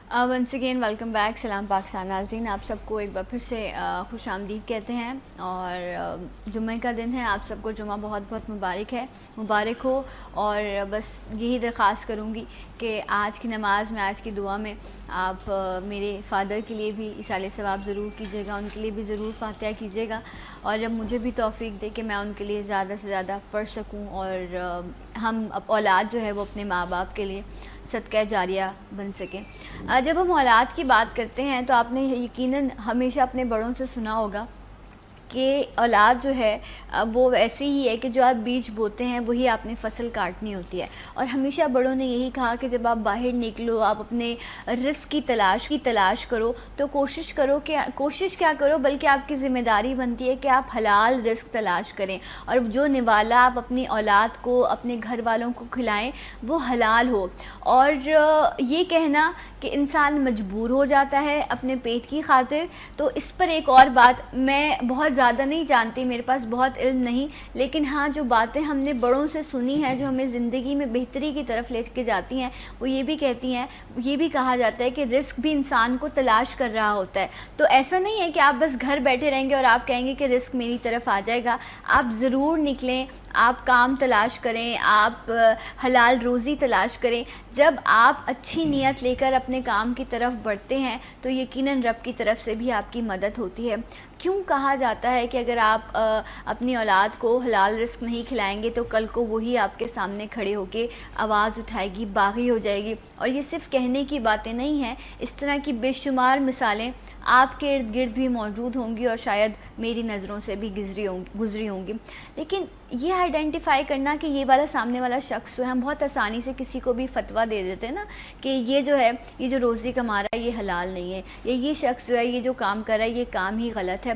Once again welcome back. سلام پاکستان ناظرین, آپ سب کو ایک بار پھر سے خوش آمدید کہتے ہیں. اور جمعہ کا دن ہے, آپ سب کو جمعہ بہت بہت مبارک ہو. اور بس یہی درخواست کروں گی کہ آج کی نماز میں, آج کی دعا میں آپ میرے فادر کے لیے بھی ایصال ثواب ضرور کیجیے گا, ان کے لیے بھی ضرور فاتحہ کیجیے گا. اور جب مجھے بھی توفیق دے کہ میں ان کے لیے زیادہ سے زیادہ پڑھ سکوں, اور ہم اولاد جو ہے وہ اپنے ماں باپ کے لیے صدقہ جاریہ بن سکیں. جب ہم اولاد کی بات کرتے ہیں تو آپ نے یقیناً ہمیشہ اپنے بڑوں سے سنا ہوگا کہ اولاد جو ہے وہ ایسی ہی ہے کہ جو آپ بیج بوتے ہیں وہی آپ نے فصل کاٹنی ہوتی ہے. اور ہمیشہ بڑوں نے یہی کہا کہ جب آپ باہر نکلو, آپ اپنے رزق کی تلاش کرو, تو کوشش کیا کرو بلکہ آپ کی ذمہ داری بنتی ہے کہ آپ حلال رزق تلاش کریں, اور جو نوالا آپ اپنی اولاد کو, اپنے گھر والوں کو کھلائیں وہ حلال ہو. اور یہ کہنا کہ انسان مجبور ہو جاتا ہے اپنے پیٹ کی خاطر, تو اس پر ایک اور بات, میں بہت زیادہ نہیں جانتی, میرے پاس بہت علم نہیں, لیکن ہاں جو باتیں ہم نے بڑوں سے سنی ہیں جو ہمیں زندگی میں بہتری کی طرف لے کے جاتی ہیں, وہ یہ بھی کہتی ہیں, یہ بھی کہا جاتا ہے کہ رزق بھی انسان کو تلاش کر رہا ہوتا ہے. تو ایسا نہیں ہے کہ آپ بس گھر بیٹھے رہیں گے اور آپ کہیں گے کہ رزق میری طرف آ جائے گا. آپ ضرور نکلیں, آپ کام تلاش کریں, آپ حلال روزی تلاش کریں. جب آپ اچھی نیت لے کر اپنے کام کی طرف بڑھتے ہیں تو یقیناً رب کی طرف سے بھی آپ کی مدد ہوتی ہے. کیوں کہا جاتا ہے کہ اگر آپ اپنی اولاد کو حلال رزق نہیں کھلائیں گے تو کل کو وہی آپ کے سامنے کھڑے ہو کے آواز اٹھائے گی, باغی ہو جائے گی. اور یہ صرف کہنے کی باتیں نہیں ہیں, اس طرح کی بے شمار مثالیں آپ کے ارد گرد بھی موجود ہوں گی اور شاید میری نظروں سے بھی گزری ہوں گی. لیکن یہ آئیڈینٹیفائی کرنا کہ یہ والا سامنے والا شخص جو ہے, ہم بہت آسانی سے کسی کو بھی فتویٰ دے دیتے ہیں نا کہ یہ جو ہے, یہ جو روزی کما رہا ہے یہ حلال نہیں ہے, یا یہ شخص جو ہے یہ جو کام کر رہا ہے یہ کام ہی غلط ہے.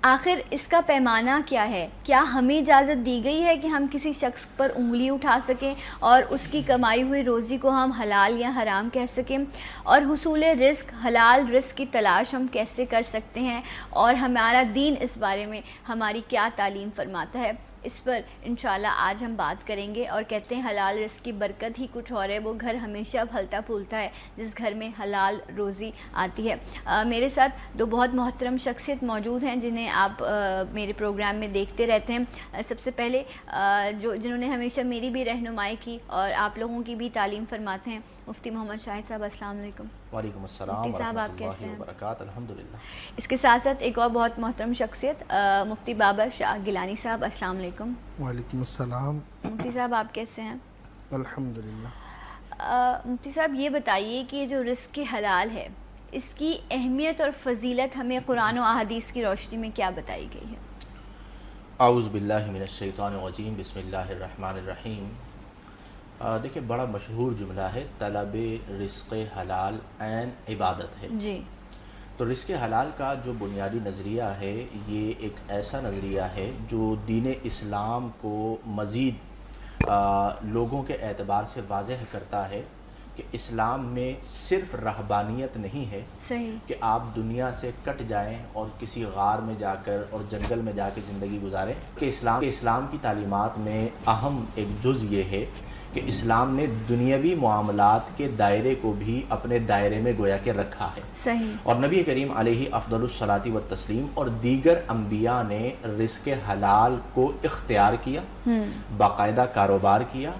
آخر اس کا پیمانہ کیا ہے؟ کیا ہمیں اجازت دی گئی ہے کہ ہم کسی شخص پر انگلی اٹھا سکیں اور اس کی کمائی ہوئی روزی کو ہم حلال یا حرام کہہ سکیں؟ اور حصول رزق, حلال رزق کی تلاش ہم کیسے کر سکتے ہیں, اور ہمارا دین اس بارے میں ہماری کیا تعلیم فرماتا ہے, اس پر انشاءاللہ آج ہم بات کریں گے. اور کہتے ہیں حلال رزق کی برکت ہی کچھ اور ہے, وہ گھر ہمیشہ پھلتا پھولتا ہے جس گھر میں حلال روزی آتی ہے. میرے ساتھ دو بہت محترم شخصیت موجود ہیں جنہیں آپ میرے پروگرام میں دیکھتے رہتے ہیں. سب سے پہلے جنہوں نے ہمیشہ میری بھی رہنمائی کی اور آپ لوگوں کی بھی تعلیم فرماتے ہیں, مفتی محمد شاہد صاحب, السلام علیکم. وعلیکم السلام ورحمۃ اللہ وبرکاتہ. الحمدللہ. اس کے ساتھ ساتھ ایک اور بہت محترم شخصیت مفتی بابر شاہ گیلانی صاحب, السلام علیکم. وعلیکم السلام. مفتی صاحب آپ کیسے ہیں؟ الحمدللہ. مفتی صاحب یہ بتائیے کہ یہ جو رزق حلال ہے اس کی اہمیت اور فضیلت ہمیں قرآن و احادیث کی روشنی میں کیا بتائی گئی ہے؟ اعوذ باللہ من الشیطان الرجیم, بسم اللہ الرحمن الرحیم. دیکھیں, بڑا مشہور جملہ ہے, طلب رزق حلال عین عبادت ہے. جی. تو رزق حلال کا جو بنیادی نظریہ ہے یہ ایک ایسا نظریہ ہے جو دین اسلام کو مزید لوگوں کے اعتبار سے واضح کرتا ہے کہ اسلام میں صرف رہبانیت نہیں ہے, صحیح, کہ آپ دنیا سے کٹ جائیں اور کسی غار میں جا کر اور جنگل میں جا کے زندگی گزاریں. کہ اسلام کی تعلیمات میں اہم ایک جز یہ ہے کہ اسلام نے دنیاوی معاملات کے دائرے کو بھی اپنے دائرے میں گویا کہ رکھا ہے. صحیح. اور نبی کریم علیہ افضل الصلاۃ والتسلیم اور دیگر انبیاء نے رزق حلال کو اختیار کیا, باقاعدہ کاروبار کیا,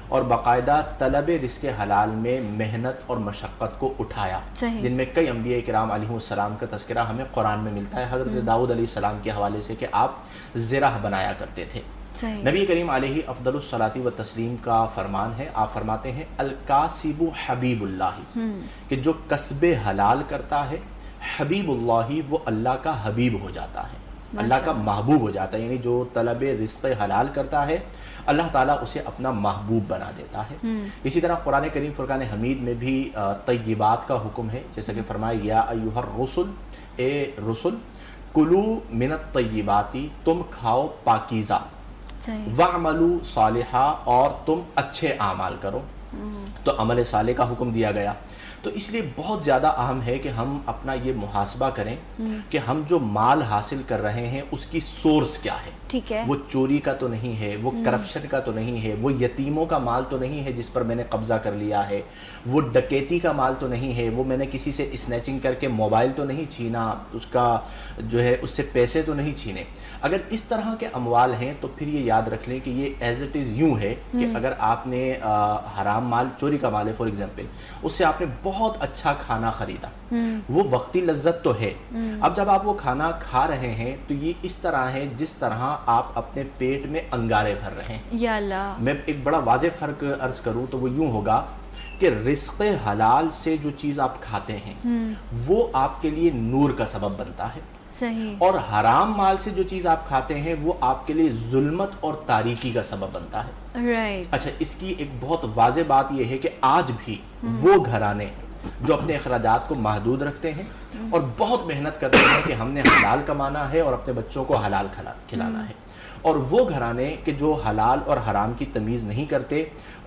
اور باقاعدہ طلب رزق حلال میں محنت اور مشقت کو اٹھایا, جن میں کئی انبیاء کرام علیہ السلام کا تذکرہ ہمیں قرآن میں ملتا ہے. حضرت داؤد علیہ السلام کے حوالے سے کہ آپ زرع بنایا کرتے تھے. نبی کریم علیہ افضل الصلاۃ والتسلیم کا فرمان ہے, آپ فرماتے ہیں الکاسب حبیب اللہ, کہ جو کسب حلال کرتا ہے حبیب اللہ, وہ اللہ کا حبیب ہو جاتا ہے, اللہ کا محبوب ہو جاتا ہے. یعنی جو طلب رزق حلال کرتا ہے اللہ تعالیٰ اسے اپنا محبوب بنا دیتا ہے. اسی طرح قرآن کریم فرقان حمید میں بھی طیبات کا حکم ہے, جیسا کہ فرمایا یا ایھا الرسل, اے رسل, کلو من الطیبات, تم کھاؤ پاکیزہ, وَعْمَلُوا صَالِحًا, اور تم اچھے اعمال کرو. تو عمل صالح کا حکم دیا گیا. تو اس لیے بہت زیادہ اہم ہے کہ ہم اپنا یہ محاسبہ کریں کہ ہم جو مال حاصل کر رہے ہیں اس کی سورس کیا ہے. ٹھیک ہے. وہ چوری کا تو نہیں ہے, وہ کرپشن کا تو نہیں ہے, وہ یتیموں کا مال تو نہیں ہے جس پر میں نے قبضہ کر لیا ہے, وہ ڈکیتی کا مال تو نہیں ہے, وہ میں نے کسی سے اسنیچنگ کر کے موبائل تو نہیں چھینا, اس کا جو ہے اس سے پیسے تو نہیں چھینے. اگر اس طرح کے اموال ہیں تو پھر یہ یاد رکھ لیں کہ یہ ایز اٹ از یوں ہے کہ اگر آپ نے حرام مال, چوری کا مال ہے فار ایگزامپل, اس سے آپ نے بہت اچھا کھانا خریدا, وہ وقتی لذت تو ہے. اب جب آپ وہ کھانا کھا رہے ہیں تو یہ اس طرح ہے جس طرح آپ اپنے پیٹ میں انگارے بھر رہے ہیں. یا اللہ. میں ایک بڑا واضح فرق عرض کروں تو وہ یوں ہوگا کہ رزق حلال سے جو چیز آپ کھاتے ہیں وہ آپ کے لیے نور کا سبب بنتا ہے. صحیح. اور حرام مال سے جو چیز آپ کھاتے ہیں وہ آپ کے لیے ظلمت اور تاریکی کا سبب بنتا ہے. رائٹ. اچھا, اس کی ایک بہت واضح بات یہ ہے کہ آج بھی وہ گھرانے جو اپنے اخراجات کو محدود رکھتے ہیں اور بہت محنت کرتے ہیں کہ ہم نے حلال کمانا ہے اور اپنے بچوں کو حلال کھلانا ہے, اور وہ گھرانے کہ جو حلال اور حرام کی تمیز نہیں کرتے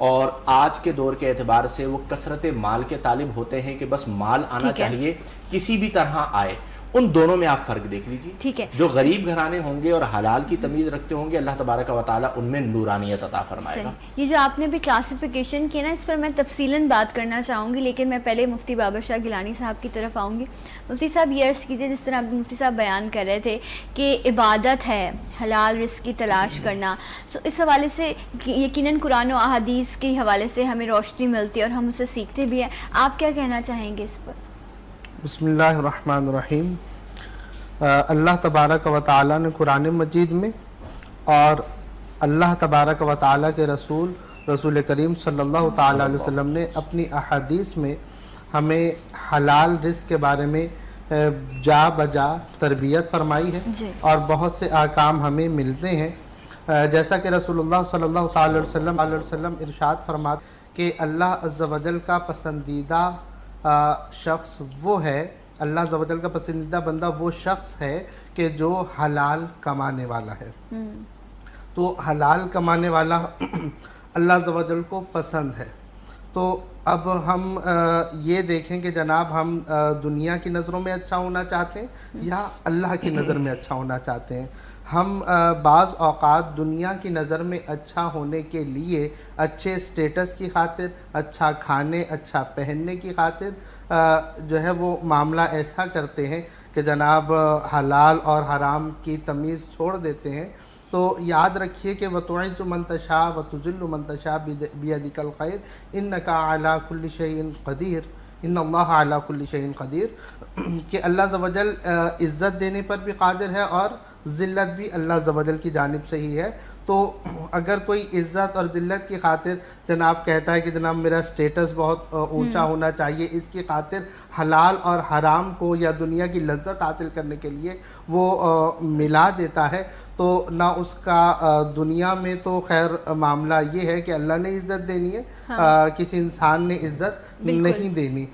اور آج کے دور کے اعتبار سے وہ کثرت مال کے طالب ہوتے ہیں کہ بس مال آنا چاہیے کسی بھی طرح آئے, ان دونوں میں آپ فرق دیکھ لیجیے. ٹھیک ہے. جو غریب گھرانے ہوں گے اور حلال کی تمیز رکھتے ہوں گے اللہ تبارک و تعالیٰ ان میں نورانیت عطا فرمائے گا. یہ جو آپ نے بھی کلاسیفیکیشن کی نا, اس پر میں تفصیلاً بات کرنا چاہوں گی, لیکن میں پہلے مفتی بابر شاہ گیلانی صاحب کی طرف آؤں گی. مفتی صاحب یہ عرض کیجیے, جس طرح مفتی صاحب بیان کر رہے تھے کہ عبادت ہے حلال رزق کی تلاش کرنا, سو اس حوالے سے یقیناً قرآن و احادیث کے حوالے سے ہمیں روشنی ملتی ہے اور ہم اسے سیکھتے بھی ہیں. آپ کیا کہنا چاہیں گے اس پر؟ بسم اللہ الرحمن الرحیم. اللہ تبارک و تعالیٰ نے قرآن مجید میں اور اللہ تبارک و تعالیٰ کے رسول کریم صلی اللہ تعالیٰ علیہ وسلم نے اپنی احادیث میں ہمیں حلال رزق کے بارے میں جا بجا تربیت فرمائی ہے اور بہت سے احکام ہمیں ملتے ہیں. جیسا کہ رسول اللہ صلی اللہ تعالیٰ علیہ وسلم ارشاد فرماتے کہ اللہ عز و جل کا پسندیدہ شخص وہ ہے, اللہ عز و جل کا پسندیدہ بندہ وہ شخص ہے کہ جو حلال کمانے والا ہے. تو حلال کمانے والا اللہ عز و جل کو پسند ہے. تو اب ہم یہ دیکھیں کہ جناب ہم دنیا کی نظروں میں اچھا ہونا چاہتے ہیں یا اللہ کی نظر میں اچھا ہونا چاہتے ہیں. ہم بعض اوقات دنیا کی نظر میں اچھا ہونے کے لیے اچھے سٹیٹس کی خاطر, اچھا کھانے, اچھا پہننے کی خاطر جو ہے وہ معاملہ ایسا کرتے ہیں کہ جناب حلال اور حرام کی تمیز چھوڑ دیتے ہیں. تو یاد رکھیے کہ وَتُعِزُّ مَن تَشَاءُ وَتُذِلُّ مَن تَشَاءُ بِيَدِكَ الْخَيْرُ إِنَّكَ عَلَى كُلِّ شَيْءٍ قَدِيرٌ إِنَّ اللَّهَ عَلَى كُلِّ شَيْءٍ قَدِيرٌ کہ اللہ عز و جل عزت دینے پر بھی قادر ہے اور ذلت بھی اللہ عز و جل کی جانب سے ہی ہے. تو اگر کوئی عزت اور ذلت کی خاطر جناب کہتا ہے کہ جناب میرا سٹیٹس بہت اونچا ہونا چاہیے, اس کی خاطر حلال اور حرام کو یا دنیا کی لذت حاصل کرنے کے لیے وہ ملا دیتا ہے, تو نہ اس کا دنیا میں تو خیر معاملہ یہ ہے کہ اللہ نے عزت دینی ہے, کسی انسان نے عزت نہیں دینی,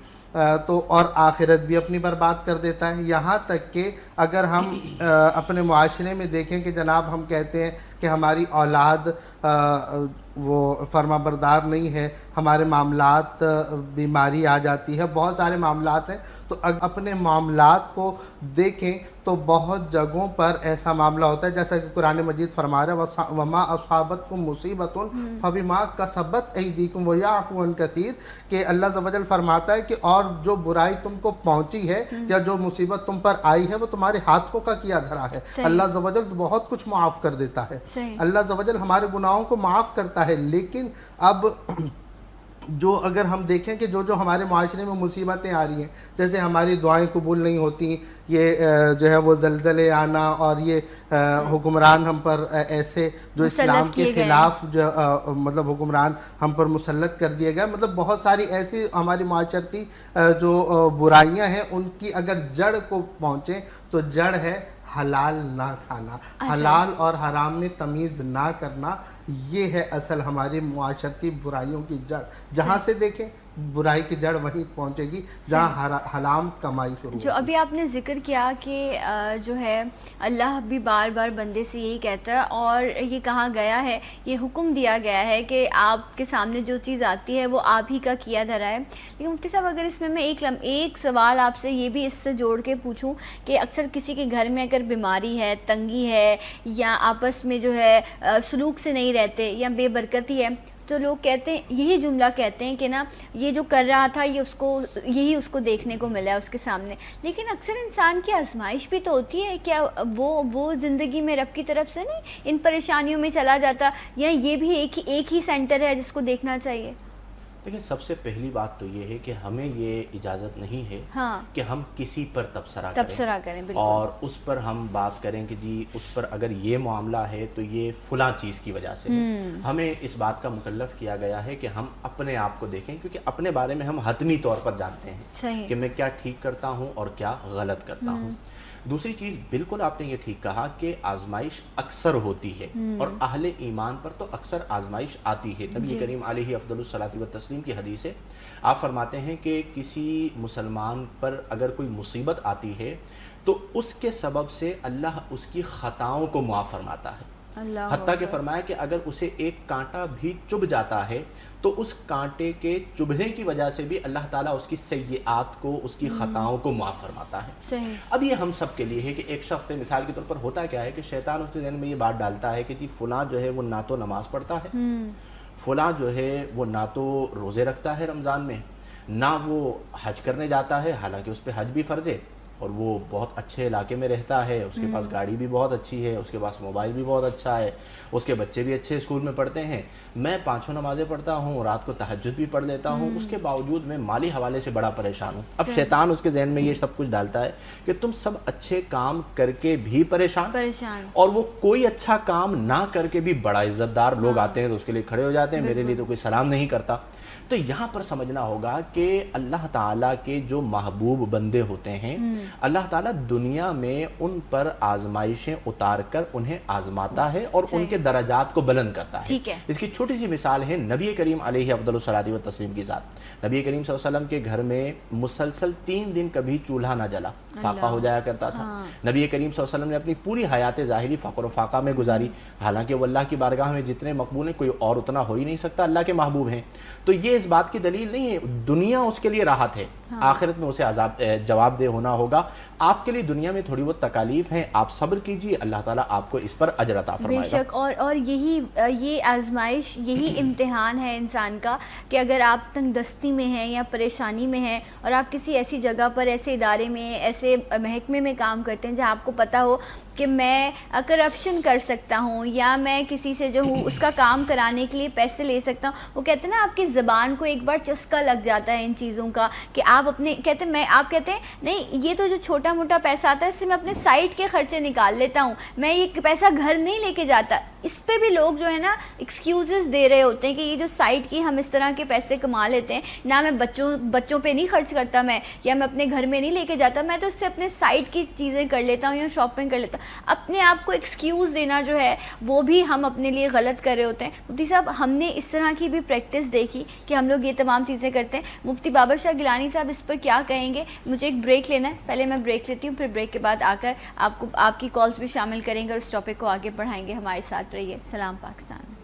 تو اور آخرت بھی اپنی برباد کر دیتا ہے. یہاں تک کہ اگر ہم اپنے معاشرے میں دیکھیں کہ جناب ہم کہتے ہیں کہ ہماری اولاد وہ فرما بردار نہیں ہے, ہمارے معاملات بیماری آ جاتی ہے, بہت سارے معاملات ہیں. تو اپنے معاملات کو دیکھیں تو بہت جگہوں پر ایسا معاملہ ہوتا ہے جیسا کہ قرآن مجید فرما رہا ہے وَمَا أَصْحَابَتْكُمْ مُصِيبَةٌ فَبِمَا كَسَبَتْ أَيْدِيكُمْ وَيَعْفُو عَنْ كَثِيرٌ کہ اللہ عز و جل فرماتا ہے کہ اور جو برائی تم کو پہنچی ہے یا جو مصیبت تم پر آئی ہے وہ تمہارے ہاتھوں کا کیا دھرا ہے. اللہ عز و جل بہت کچھ معاف کر دیتا ہے. اللہ عز و جل ہمارے گناہوں کو معاف کرتا ہے, لیکن اب جو اگر ہم دیکھیں کہ جو ہمارے معاشرے میں مصیبتیں آ رہی ہیں, جیسے ہماری دعائیں قبول نہیں ہوتی, یہ جو ہے وہ زلزلے آنا اور یہ حکمران ہم پر ایسے جو اسلام کے خلاف جو مطلب حکمران ہم پر مسلط کر دیے گئے, مطلب بہت ساری ایسی ہماری معاشرتی جو برائیاں ہیں ان کی اگر جڑ کو پہنچیں تو جڑ ہے حلال نہ کھانا, حلال اور حرام میں تمیز نہ کرنا. یہ ہے اصل ہماری معاشرتی برائیوں کی جڑ. جہاں سے دیکھیں برائی کی جڑ وہیں پہنچے گی جہاں حرام کمائی شروع جو ابھی آپ نے ذکر کیا کہ جو ہے اللہ بھی بار بار بندے سے یہی کہتا ہے، اور یہ کہا گیا ہے، یہ حکم دیا گیا ہے کہ آپ کے سامنے جو چیز آتی ہے وہ آپ ہی کا کیا دھرا ہے. لیکن مفتی صاحب اگر اس میں ایک سوال آپ سے یہ بھی اس سے جوڑ کے پوچھوں کہ اکثر کسی کے گھر میں اگر بیماری ہے، تنگی ہے، یا آپس میں جو ہے سلوک سے نہیں رہتے، یا بے برکتی ہے، تو لوگ کہتے ہیں، یہی جملہ کہتے ہیں کہ نا یہ جو کر رہا تھا یہی اس کو دیکھنے کو ملا ہے اس کے سامنے. لیکن اکثر انسان کی آزمائش بھی تو ہوتی ہے، کیا وہ زندگی میں رب کی طرف سے نہیں ان پریشانیوں میں چلا جاتا، یا یہ بھی ایک ہی سینٹر ہے جس کو دیکھنا چاہیے؟ لیکن سب سے پہلی بات تو یہ ہے کہ ہمیں یہ اجازت نہیں ہے کہ ہم کسی پر تبصرہ کریں اور اس پر ہم بات کریں کہ جی اس پر اگر یہ معاملہ ہے تو یہ فلاں چیز کی وجہ سے ہے. ہمیں اس بات کا مکلف کیا گیا ہے کہ ہم اپنے آپ کو دیکھیں، کیونکہ اپنے بارے میں ہم حتمی طور پر جانتے ہیں کہ میں کیا ٹھیک کرتا ہوں اور کیا غلط کرتا ہوں. دوسری چیز، بالکل آپ نے یہ ٹھیک کہا کہ آزمائش اکثر ہوتی ہے، اور اہل ایمان پر تو اکثر آزمائش آتی ہے. نبی کریم علیہ افضل الصلاۃ والتسلیم کی حدیث ہے، آپ فرماتے ہیں کہ کسی مسلمان پر اگر کوئی مصیبت آتی ہے تو اس کے سبب سے اللہ اس کی خطاؤں کو معاف فرماتا ہے. حتیٰ کہ فرمایا کہ اگر اسے ایک کانٹا بھی چبھ جاتا ہے تو اس کانٹے کے چبھنے کی وجہ سے بھی اللہ تعالیٰ اس کی سیئات کو، اس کی خطاؤں کو معاف فرماتا ہے. اب یہ ہم سب کے لیے ہے کہ ایک شخص مثال کے طور پر ہوتا کیا ہے کہ شیطان اس کے ذہن میں یہ بات ڈالتا ہے کہ جی فلاں جو ہے وہ نہ تو نماز پڑھتا ہے، فلاں جو ہے وہ نہ تو روزے رکھتا ہے رمضان میں، نہ وہ حج کرنے جاتا ہے، حالانکہ اس پہ حج بھی فرض ہے، اور وہ بہت اچھے علاقے میں رہتا ہے، اس کے پاس گاڑی بھی بہت اچھی ہے، اس کے پاس موبائل بھی بہت اچھا ہے، اس کے بچے بھی اچھے اسکول میں پڑھتے ہیں، میں 5 نمازیں پڑھتا ہوں، رات کو تہجد بھی پڑھ لیتا ہوں، اس کے باوجود میں مالی حوالے سے بڑا پریشان ہوں. اب شیطان اس کے ذہن میں یہ سب کچھ ڈالتا ہے کہ تم سب اچھے کام کر کے بھی پریشان، اور وہ کوئی اچھا کام نہ کر کے بھی بڑا عزت دار، لوگ آتے ہیں تو اس کے لیے کھڑے ہو جاتے ہیں، میرے لیے تو کوئی سلام نہیں کرتا. تو یہاں پر سمجھنا ہوگا کہ اللہ تعالیٰ کے جو محبوب بندے ہوتے ہیں، اللہ تعالیٰ دنیا میں ان پر آزمائشیں اتار کر انہیں آزماتا ہے اور ان کے درجات کو بلند کرتا ہے. اس کی چھوٹی سی مثال ہے نبی کریم علیہ افضل الصلاۃ والتسلیم کی ذات. نبی کریم صلی اللہ علیہ وسلم کے گھر میں مسلسل 3 دن کبھی چولہا نہ جلا، فاقہ ہو جایا کرتا تھا. نبی کریم صلی اللہ علیہ وسلم نے اپنی پوری حیات ظاہری فقر و فاقہ میں گزاری، حالانکہ وہ اللہ کی بارگاہ میں جتنے مقبول ہیں کوئی اور اتنا ہو ہی نہیں سکتا، اللہ کے محبوب ہیں. تو یہ اس بات کی دلیل نہیں ہے، دنیا اس کے لیے راحت ہے، آخرت میں اسے جواب دہ ہونا ہوگا. آپ کے لیے دنیا میں تھوڑی بہت تکالیف ہیں، آپ صبر کیجئے، اللہ تعالیٰ آپ کو اس پر اجر عطا فرمائے گا. بے شک، اور یہ آزمائش، یہی امتحان ہے انسان کا کہ اگر آپ تنگ دستی میں ہیں یا پریشانی میں ہیں، اور آپ کسی ایسی جگہ پر، ایسے ادارے میں، ایسے محکمے میں کام کرتے ہیں جہاں آپ کو پتہ ہو کہ میں کرپشن کر سکتا ہوں، یا میں کسی سے جو ہوں اس کا کام کرانے کے لیے پیسے لے سکتا ہوں. وہ کہتے ہیں نا آپ کی زبان کو ایک بار چسکا لگ جاتا ہے ان چیزوں کا کہ آپ اپنے آپ کہتے ہیں نہیں یہ تو جو چھوٹا موٹا پیسہ آتا ہے اس سے میں اپنے سائٹ کے خرچے نکال لیتا ہوں، میں یہ پیسہ گھر نہیں لے کے جاتا. اس پہ بھی لوگ جو ہے نا ایکسکیوزز دے رہے ہوتے ہیں کہ یہ جو سائٹ کی ہم اس طرح کے پیسے کما لیتے ہیں، نہ میں بچوں پہ نہیں خرچ کرتا، میں یا میں اپنے گھر میں نہیں لے کے جاتا، میں تو اس سے اپنے سائٹ کی چیزیں کر لیتا ہوں یا شاپنگ کر لیتا ہوں. اپنے آپ کو ایکسکیوز دینا جو ہے وہ بھی ہم اپنے لیے غلط کر رہے ہوتے ہیں. مفتی صاحب ہم نے اس طرح کی بھی پریکٹس دیکھی کہ ہم لوگ یہ تمام چیزیں کرتے ہیں. مفتی بابر شاہ گیلانی صاحب اس پر کیا کہیں گے؟ مجھے ایک بریک لینا ہے، پہلے میں بریک لیتی ہوں، پھر بریک کے بعد آ کر آپ کی کالز بھی شامل کریں گے اور اس ٹاپک کو آگے بڑھائیں گے. ہمارے ساتھ رہیے. سلام Pakistan.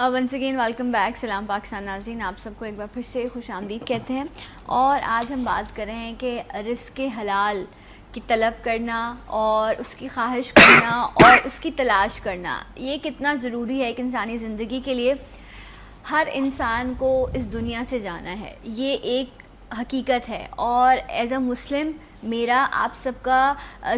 Once again welcome back. سلام پاکستان ناظرین، آپ سب کو ایک بار پھر سے خوش آمدید کہتے ہیں. اور آج ہم بات کر رہے ہیں کہ رزق حلال کی طلب کرنا اور اس کی خواہش کرنا اور اس کی تلاش کرنا یہ کتنا ضروری ہے ایک انسانی زندگی کے لیے. ہر انسان کو اس دنیا سے جانا ہے، یہ ایک حقیقت ہے، اور ایز اے مسلم میرا آپ سب کا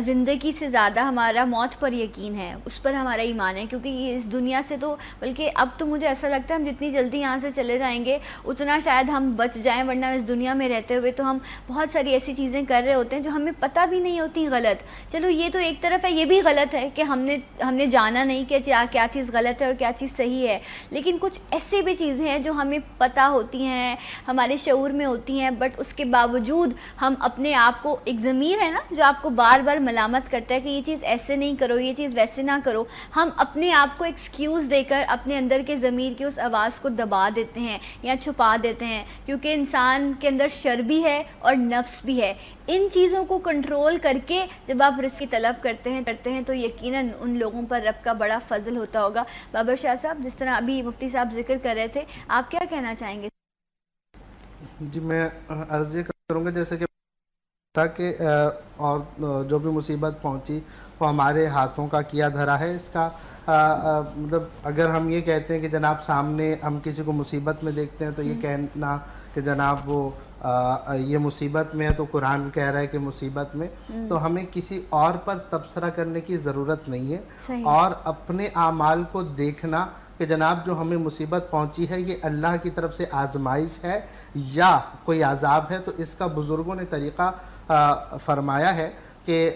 زندگی سے زیادہ ہمارا موت پر یقین ہے، اس پر ہمارا ایمان ہے، کیونکہ یہ اس دنیا سے تو بلکہ اب تو مجھے ایسا لگتا ہے ہم جتنی جلدی یہاں سے چلے جائیں گے اتنا شاید ہم بچ جائیں، ورنہ اس دنیا میں رہتے ہوئے تو ہم بہت ساری ایسی چیزیں کر رہے ہوتے ہیں جو ہمیں پتہ بھی نہیں ہوتی غلط. چلو یہ تو ایک طرف ہے، یہ بھی غلط ہے کہ ہم نے جانا نہیں کہ کیا چیز غلط ہے اور کیا چیز صحیح ہے، لیکن کچھ ایسی بھی چیزیں ہیں جو ہمیں پتہ ہوتی ہیں، ہمارے شعور میں ہوتی ہیں، بٹ اس کے باوجود ہم اپنے آپ کو، ایک ضمیر ہے نا جو آپ کو بار بار ملامت کرتا ہے کہ یہ چیز ایسے نہیں کرو، یہ چیز ویسے نہ کرو، ہم اپنے آپ کو ایکسکیوز دے کر اپنے اندر کے ضمیر کی اس آواز کو دبا دیتے ہیں یا چھپا دیتے ہیں، کیونکہ انسان کے اندر شر بھی ہے اور نفس بھی ہے. ان چیزوں کو کنٹرول کر کے جب آپ رزق کی طلب کرتے ہیں تو یقیناً ان لوگوں پر رب کا بڑا فضل ہوتا ہوگا. بابر شاہ صاحب، جس طرح ابھی مفتی صاحب ذکر کر رہے تھے، آپ کیا کہنا چاہیں گے؟ جی میں عرض یہ کروں گا جیسے کہ کہ اور جو بھی مصیبت پہنچی وہ ہمارے ہاتھوں کا کیا دھرا ہے. اس کا مطلب اگر ہم یہ کہتے ہیں کہ جناب سامنے ہم کسی کو مصیبت میں دیکھتے ہیں تو یہ کہنا کہ جناب وہ یہ مصیبت میں ہے تو قرآن کہہ رہا ہے کہ مصیبت میں، تو ہمیں کسی اور پر تبصرہ کرنے کی ضرورت نہیں ہے، اور اپنے اعمال کو دیکھنا کہ جناب جو ہمیں مصیبت پہنچی ہے یہ اللہ کی طرف سے آزمائش ہے یا کوئی عذاب ہے. تو اس کا بزرگوں نے طریقہ فرمایا ہے کہ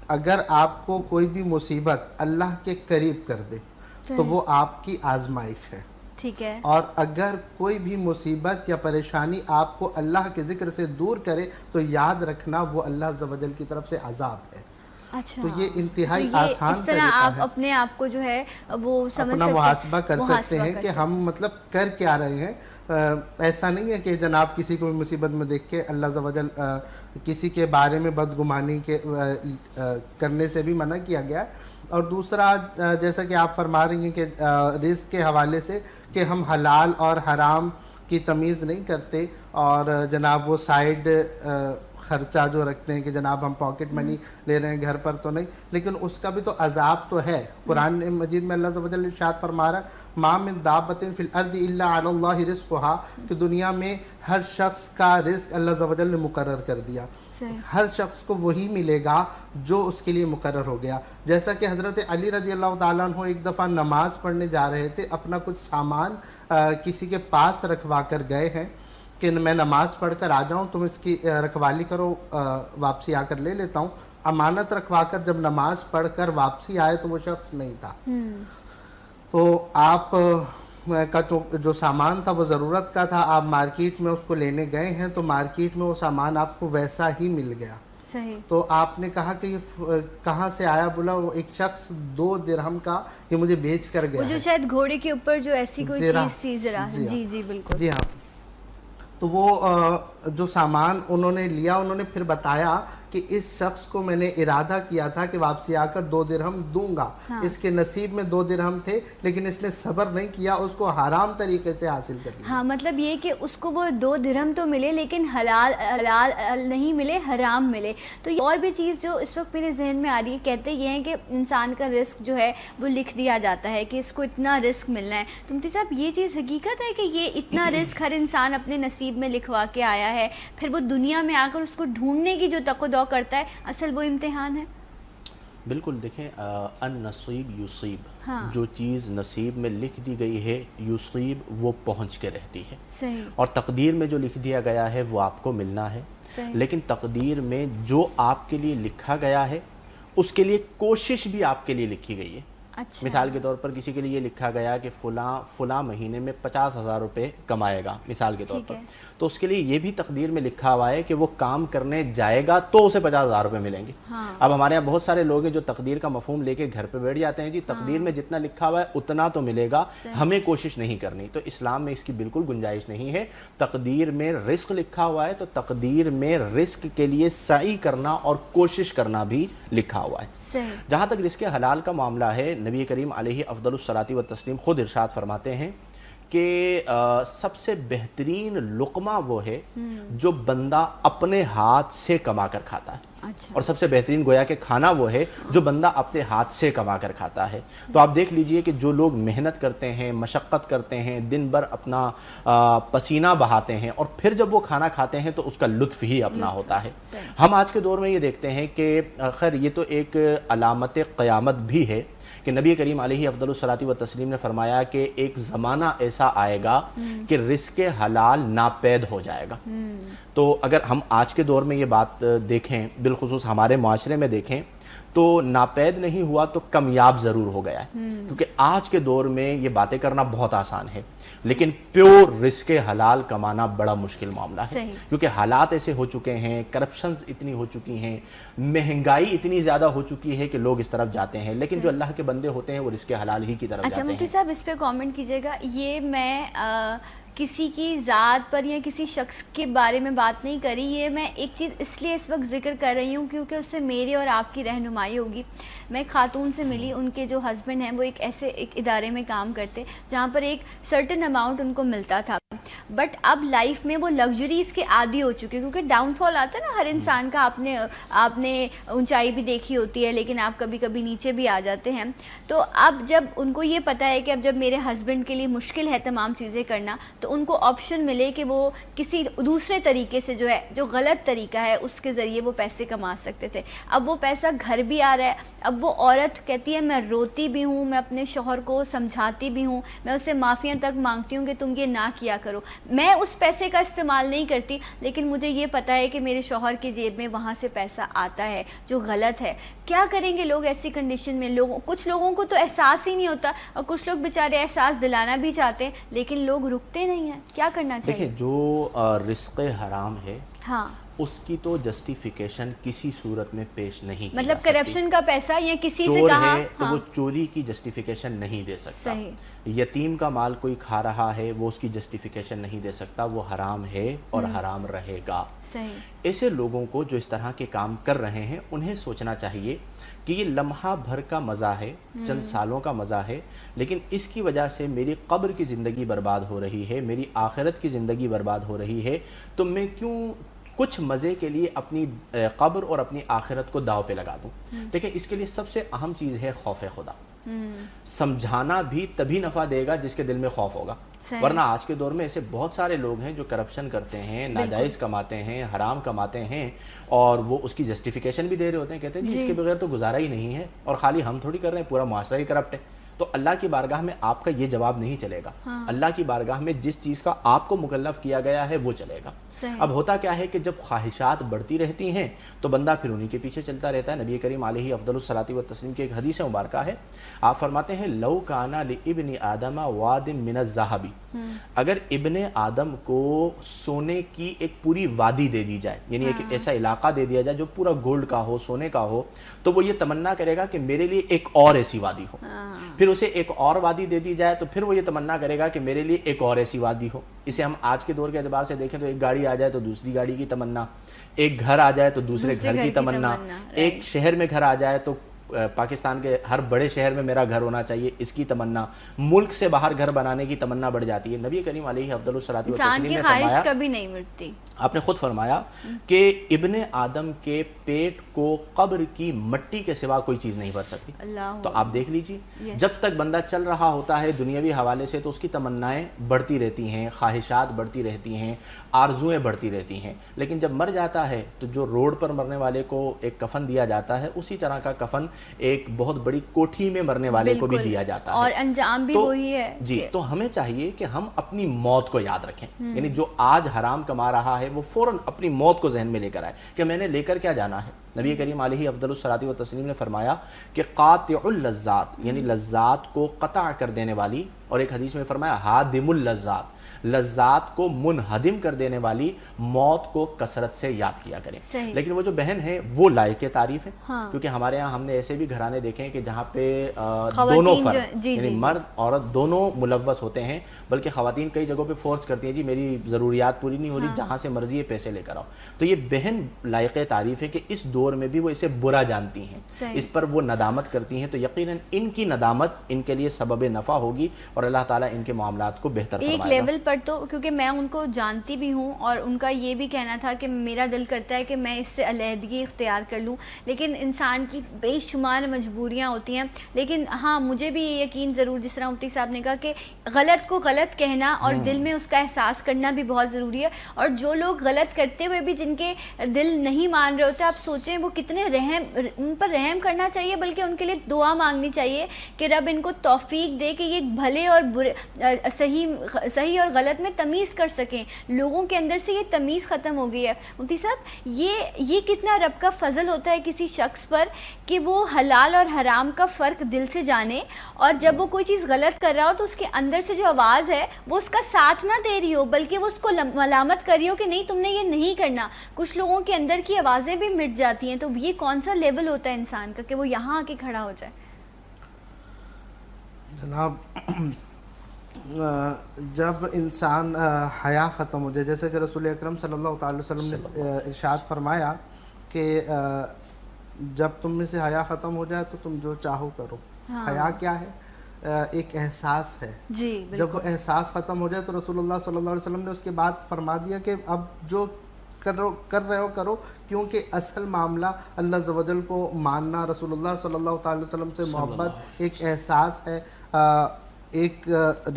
اگر آپ کو کوئی بھی مصیبت اللہ کے قریب کر دے تو وہ آپ کی آزمائش ہے. ٹھیک ہے. اور اگر کوئی بھی مصیبت یا پریشانی آپ کو اللہ کے ذکر سے دور کرے تو یاد رکھنا وہ اللہ عز و جل کی طرف سے عذاب ہے. اچھا، تو یہ انتہائی آسان اس طرح آپ اپنے آپ کو جو ہے وہ اپنا محاسبہ کر سکتے ہیں کہ ہم مطلب کر کیا رہے ہیں. ایسا نہیں ہے کہ جناب کسی کو مصیبت میں دیکھ کے اللہ عز و جل کسی کے بارے میں بدگمانی کے کرنے سے بھی منع کیا گیا. اور دوسرا جیسا کہ آپ فرما رہی ہیں کہ رزق کے حوالے سے کہ ہم حلال اور حرام کی تمیز نہیں کرتے اور جناب وہ سائیڈ خرچہ جو رکھتے ہیں کہ جناب ہم پاکٹ منی لے رہے ہیں گھر پر تو نہیں، لیکن اس کا بھی تو عذاب تو ہے. قرآن مجید میں اللہ عز و جل ارشاد فرما رہا ہے ما من دابۃ فی الارض الا علی اللہ رزقها، کہ دنیا میں ہر شخص کا رزق اللہ عز و جل نے مقرر کر دیا. ہر شخص کو وہی ملے گا جو اس کے لیے مقرر ہو گیا. جیسا کہ حضرت علی رضی اللہ تعالیٰ عنہ ایک دفعہ نماز پڑھنے جا رہے تھے، اپنا کچھ سامان کسی کے پاس رکھوا کر گئے ہیں کہ میں نماز پڑھ کر آ جاؤں، تم اس کی رکھوالی کرو، واپسی آ کر لے لیتا ہوں. امانت رکھوا کر جب نماز پڑھ کر واپسی آئے تو وہ شخص نہیں تھا. تو آپ کا جو سامان تھا وہ ضرورت کا تھا، آپ مارکیٹ میں اس کو لینے گئے ہیں تو مارکیٹ میں وہ سامان آپ کو ویسا ہی مل گیا. تو آپ نے کہا کہ یہ کہاں سے آیا؟ بولا وہ ایک شخص 2 درہم کا یہ مجھے بیچ کر گیا. وہ جو شاید گھوڑے کے اوپر جو ایسی کوئی چیز تھی، ذرا جی بالکل. جی ہاں. تو وہ جو سامان انہوں نے لیا، انہوں نے پھر بتایا کہ اس شخص کو میں نے ارادہ کیا تھا کہ واپسی آ کر 2 درہم دوں گا. اس کے نصیب میں 2 درہم تھے لیکن اس نے صبر نہیں کیا، اس کو حرام طریقے سے حاصل کر لیا. ہاں، مطلب یہ کہ اس کو وہ 2 درہم تو ملے لیکن حلال نہیں ملے، حرام ملے. تو اور بھی چیز جو اس وقت میرے ذہن میں آ رہی ہے، کہتے یہ ہیں کہ انسان کا رزق جو ہے وہ لکھ دیا جاتا ہے کہ اس کو اتنا رزق ملنا ہے. تو مفتی صاحب یہ چیز حقیقت ہے کہ یہ اتنا رزق ہر انسان اپنے نصیب میں لکھوا کے آیا ہے، پھر وہ دنیا میں آ کر اس کو ڈھونڈنے کی جو تق و دو کرتا ہے، اصل وہ امتحان ہے؟ بالکل. دیکھیں النصیب یصیب، جو چیز نصیب میں لکھ دی گئی ہے یصیب وہ پہنچ کے رہتی ہے. صحیح. اور تقدیر میں جو لکھ دیا گیا ہے وہ آپ کو ملنا ہے. لیکن تقدیر میں جو آپ کے لیے لکھا گیا ہے اس کے لیے کوشش بھی آپ کے لیے لکھی گئی ہے. مثال کے طور پر کسی کے لیے یہ لکھا گیا کہ فلاں مہینے میں 50,000 روپے کمائے گا مثال کے طور پر، تو اس کے لیے یہ بھی تقدیر میں لکھا ہوا ہے کہ وہ کام کرنے جائے گا تو اسے 50,000 روپے ملیں گے. اب ہمارے یہاں بہت سارے لوگ ہیں جو تقدیر کا مفہوم لے کے گھر پہ بیٹھ جاتے ہیں، جی تقدیر میں جتنا لکھا ہوا ہے اتنا تو ملے گا، ہمیں کوشش نہیں کرنی. تو اسلام میں اس کی بالکل گنجائش نہیں ہے. تقدیر میں رزق لکھا ہوا ہے تو تقدیر میں رزق کے لیے سعی کرنا اور کوشش کرنا بھی لکھا ہوا ہے. جہاں تک رزق حلال کا معاملہ ہے، نبی کریم علیہ افضل الصلاۃ والتسلیم خود ارشاد فرماتے ہیں کہ سب سے بہترین لقمہ وہ ہے جو بندہ اپنے ہاتھ سے کما کر کھاتا ہے، اور سب سے بہترین گویا کہ کھانا وہ ہے جو بندہ اپنے ہاتھ سے کما کر کھاتا ہے۔ تو آپ دیکھ لیجئے کہ جو لوگ محنت کرتے ہیں، مشقت کرتے ہیں، دن بھر اپنا پسینہ بہاتے ہیں، اور پھر جب وہ کھانا کھاتے ہیں تو اس کا لطف ہی اپنا ہوتا ہے۔ ہم آج کے دور میں یہ دیکھتے ہیں کہ خیر یہ تو ایک علامت قیامت بھی ہے کہ نبی کریم علیہ افضل الصلاۃ والتسلیم نے فرمایا کہ ایک زمانہ ایسا آئے گا کہ رزق حلال ناپید ہو جائے گا۔ تو اگر ہم آج کے دور میں یہ بات دیکھیں، بالخصوص ہمارے معاشرے میں دیکھیں، تو ناپید نہیں ہوا تو کمیاب ضرور ہو گیا ہے، کیونکہ آج کے دور میں یہ باتیں کرنا بہت آسان ہے، لیکن پیور رزق حلال کمانا بڑا مشکل معاملہ ہے، کیونکہ حالات ایسے ہو چکے ہیں، کرپشنز اتنی ہو چکی ہیں، مہنگائی اتنی زیادہ ہو چکی ہے کہ لوگ اس طرف جاتے ہیں، لیکن جو اللہ کے بندے ہوتے ہیں وہ رزق حلال ہی کی طرف جاتے ہیں۔ اچھا مفتی صاحب، اس پہ کامنٹ کیجیے گا، یہ میں کسی کی ذات پر یا کسی شخص کے بارے میں بات نہیں کری، یہ میں ایک چیز اس لیے اس وقت ذکر کر رہی ہوں کیونکہ اس سے میری اور آپ کی رہنمائی ہوگی۔ میں ایک خاتون سے ملی، ان کے جو ہسبینڈ ہیں وہ ایک ادارے میں کام کرتے جہاں پر ایک سرٹن اماؤنٹ ان کو ملتا تھا، بٹ اب لائف میں وہ لگژریز کے عادی ہو چکے، کیونکہ ڈاؤن فال آتا ہے نا ہر انسان کا، آپ نے اونچائی بھی دیکھی ہوتی ہے لیکن آپ کبھی کبھی نیچے بھی آ جاتے ہیں۔ تو اب جب ان کو یہ پتہ ہے کہ اب جب میرے ہسبینڈ کے لیے مشکل ہے تمام چیزیں کرنا، تو ان کو آپشن ملے کہ وہ کسی دوسرے طریقے سے جو غلط طریقہ ہے اس کے ذریعے وہ پیسے کما سکتے تھے، اب وہ پیسہ گھر بھی آ رہا ہے۔ اب وہ عورت کہتی ہے میں روتی بھی ہوں، میں اپنے شوہر کو سمجھاتی بھی ہوں، میں اسے معافیاں تک مانگتی ہوں کہ تم یہ نہ کیا کرو، میں اس پیسے کا استعمال نہیں کرتی، لیکن مجھے یہ پتہ ہے کہ میرے شوہر کی جیب میں وہاں سے پیسہ آتا ہے جو غلط ہے۔ کیا کریں گے لوگ ایسی کنڈیشن میں؟ کچھ لوگوں کو تو احساس ہی نہیں ہوتا، اور کچھ لوگ بیچارے احساس دلانا بھی چاہتے ہیں لیکن لوگ رکتے نہیں ہیں۔ کیا کرنا چاہیے؟ دیکھیں، جو رزق حرام ہے ہاں، اس کی تو جسٹیفیکیشن کسی صورت میں پیش نہیں کی مطلب جا سکتی۔ کرپشن کا پیسہ یا کسی سے چور کہا ہے تو وہ چوری کی جسٹیفیکیشن نہیں دے سکتا، یتیم کا مال کوئی کھا رہا ہے وہ اس کی جسٹیفیکیشن نہیں دے سکتا، وہ حرام ہے اور حرام رہے گا۔ ایسے لوگوں کو جو اس طرح کے کام کر رہے ہیں انہیں سوچنا چاہیے کہ یہ لمحہ بھر کا مزہ ہے، چند سالوں کا مزہ ہے، لیکن اس کی وجہ سے میری قبر کی زندگی برباد ہو رہی ہے، میری آخرت کی زندگی برباد ہو رہی ہے، تو میں کیوں کچھ مزے کے لیے اپنی قبر اور اپنی آخرت کو داؤ پہ لگا دوں؟ دیکھیں، اس کے لیے سب سے اہم چیز ہے خوف خدا۔ سمجھانا بھی تبھی نفع دے گا جس کے دل میں خوف ہوگا، ورنہ آج کے دور میں ایسے بہت سارے لوگ ہیں جو کرپشن کرتے ہیں، ناجائز کماتے ہیں، حرام کماتے ہیں، اور وہ اس کی جسٹیفیکیشن بھی دے رہے ہوتے ہیں، کہتے ہیں جی اس کے بغیر تو گزارا ہی نہیں ہے، اور خالی ہم تھوڑی کر رہے ہیں، پورا معاشرہ ہی کرپٹ ہے۔ تو اللہ کی بارگاہ میں آپ کا یہ جواب نہیں چلے گا، اللہ کی بارگاہ میں جس چیز کا آپ کو مکلف کیا گیا ہے وہ چلے گا۔ اب ہوتا کیا ہے کہ جب خواہشات بڑھتی رہتی ہیں تو بندہ پھر انہی کے پیچھے چلتا رہتا ہے۔ نبی کریم علیہ افضل الصلاۃ والتسلیم کی ایک حدیث مبارکہ ہے، آپ فرماتے ہیں لو کانا لابن آدم واد من الذهب، اگر ابن آدم کو سونے کی ایک پوری وادی دے دی جائے، یعنی ایک ایسا علاقہ دے دیا جائے جو پورا گولڈ کا ہو، سونے کا ہو، تو وہ یہ تمنا کرے گا کہ میرے لیے ایک اور ایسی وادی ہو۔ پھر اسے ایک اور وادی دے دی جائے تو پھر وہ یہ تمنا کرے گا کہ میرے لیے ایک اور ایسی وادی ہو۔ اسے ہم آج کے دور کے اعتبار سے دیکھیں تو ایک گاڑی آ جائے تو دوسری گاڑی کی تمنا، ایک گھر آ جائے تو دوسرے گھر کی تمنا، ایک شہر میں گھر آ جائے تو پاکستان کے ہر بڑے شہر میں میرا گھر ہونا چاہیے، اس کی تمنا، ملک سے باہر گھر بنانے کی تمنا بڑھ جاتی ہے۔ نبی کریم علیہ افضل الصلاۃ والتسلیم نے فرمایا، کبھی نہیں مٹتی، آپ نے خود فرمایا کہ ابن آدم کے پیٹ کو قبر کی مٹی کے سوا کوئی چیز نہیں بھر سکتی۔ تو آپ دیکھ لیجئے، جب تک بندہ چل رہا ہوتا ہے دنیاوی حوالے سے تو اس کی تمنائیں بڑھتی رہتی ہیں، خواہشات بڑھتی رہتی ہیں، آرزویں بڑھتی رہتی ہیں، لیکن جب مر جاتا ہے تو جو روڈ پر مرنے والے کو ایک کفن دیا جاتا ہے، اسی طرح کا کفن ایک بہت بڑی کوٹھی میں مرنے والے کو بھی دیا جاتا ہے، اور انجام بھی وہی ہے۔ جی، تو ہمیں چاہیے کہ ہم اپنی موت کو یاد رکھیں، یعنی جو آج حرام کما رہا ہے وہ فوراً اپنی موت کو ذہن میں لے کر آئے کہ میں نے لے کر کیا جانا ہے۔ نبی کریم علیہ افضل الصلاۃ والتسلیم نے فرمایا کہ قاطع اللذات، یعنی لذات کو قطع کر دینے والی، اور ایک حدیث میں فرمایا ہادم اللذات، لذات کو منہدم کر دینے والی موت کو کثرت سے یاد کیا کریں۔ لیکن وہ جو بہن ہے وہ لائق تعریف ہے، کیونکہ ہمارے ہاں ہم نے ایسے بھی گھرانے دیکھے ہیں کہ جہاں پہ دونوں فرد یعنی مرد عورت دونوں ملوث ہوتے ہیں، بلکہ خواتین کئی جگہوں پہ فورس کرتی ہیں جی میری ضروریات پوری نہیں ہو رہی، جہاں سے مرضی ہے پیسے لے کر آؤ۔ تو یہ بہن لائق تعریف ہے کہ اس دور میں بھی وہ اسے برا جانتی ہیں، اس پر وہ ندامت کرتی ہیں، تو یقیناً ان کی ندامت ان کے لیے سبب نفع ہوگی، اور اللہ تعالیٰ ان کے معاملات کو بہتر فرمائے گا. ایک لیول پر تو کیونکہ میں ان کو جانتی بھی ہوں اور ان کا یہ بھی کہنا تھا کہ میرا دل کرتا ہے کہ میں اس سے علیحدگی اختیار کر لوں، لیکن انسان کی بے شمار مجبوریاں ہوتی ہیں. لیکن ہاں مجھے بھی یہ یقین ضرور، جس طرح مفتی صاحب نے کہا کہ غلط کو غلط کہنا اور دل میں اس کا احساس کرنا بھی بہت ضروری ہے. اور جو لوگ غلط کرتے ہوئے بھی جن کے دل نہیں مان رہے ہوتے، آپ سوچیں وہ کتنے ان پر رحم کرنا چاہیے، بلکہ ان کے لیے دعا مانگنی چاہیے کہ رب ان کو توفیق دے کہ یہ بھلے اور برے، صحیح اور غلط میں تمیز کر سکیں. لوگوں کے اندر سے یہ تمیز ختم ہو گئی ہے. مفتی صاحب یہ کتنا رب کا فضل ہوتا ہے کسی شخص پر کہ وہ حلال اور حرام کا فرق دل سے جانے، اور جب وہ کوئی چیز غلط کر رہا ہو تو اس کے اندر سے جو آواز ہے وہ اس کا ساتھ نہ دے رہی ہو، بلکہ وہ اس کو ملامت کر رہی ہو کہ نہیں تم نے یہ نہیں کرنا. کچھ لوگوں کے اندر کی آوازیں بھی مٹ جاتی ہیں. تو یہ کون سا لیول ہوتا ہے انسان کا کہ وہ یہاں آ کے کھڑا ہو جائے؟ جناب جب انسان حیا ختم ہو جائے، جیسے کہ رسول اکرم صلی اللہ تعالی وسلم نے ارشاد فرمایا کہ جب تم میں سے حیا ختم ہو جائے تو تم جو چاہو کرو. حیا کیا ہے؟ ایک احساس ہے. جی جب وہ احساس ختم ہو جائے تو رسول اللہ صلی اللہ علیہ وسلم نے اس کے بعد فرما دیا کہ اب جو کر رہے ہو کرو، کیونکہ اصل معاملہ اللہ عز و جل کو ماننا، رسول اللہ صلی اللہ تعالی وسلم سے محبت ایک احساس ہے، ایک